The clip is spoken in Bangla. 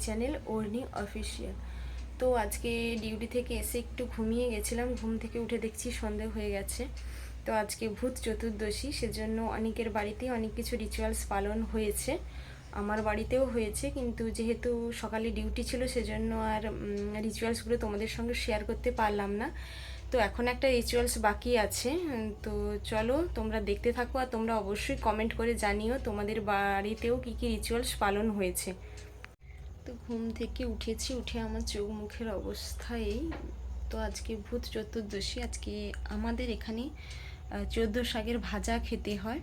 Channel অর্নি official. তো আজকে ডিউটি থেকে এসে একটু ঘুমিয়ে গেছিলাম, ঘুম থেকে উঠে দেখছি সন্ধে হয়ে গেছে। তো আজকে ভূত চতুর্দশী, সেজন্য অনেকের বাড়িতেই অনেক কিছু রিচুয়ালস পালন হয়েছে, আমার বাড়িতেও হয়েছে। কিন্তু যেহেতু সকালে ডিউটি ছিল সেজন্য আর রিচুয়ালসগুলো তোমাদের সঙ্গে শেয়ার করতে পারলাম না। তো এখন একটা রিচুয়ালস বাকি আছে, তো চলো তোমরা দেখতে থাকো, আর তোমরা অবশ্যই কমেন্ট করে জানিও তোমাদের বাড়িতেও কী কী রিচুয়ালস পালন হয়েছে। তো ঘুম থেকে উঠেছি, উঠে আমার চোখ মুখের অবস্থা এই। তো আজকে ভূত চতুর্দশী, আজকে আমাদের এখানে 14 শাকের ভাজা খেতে হয়।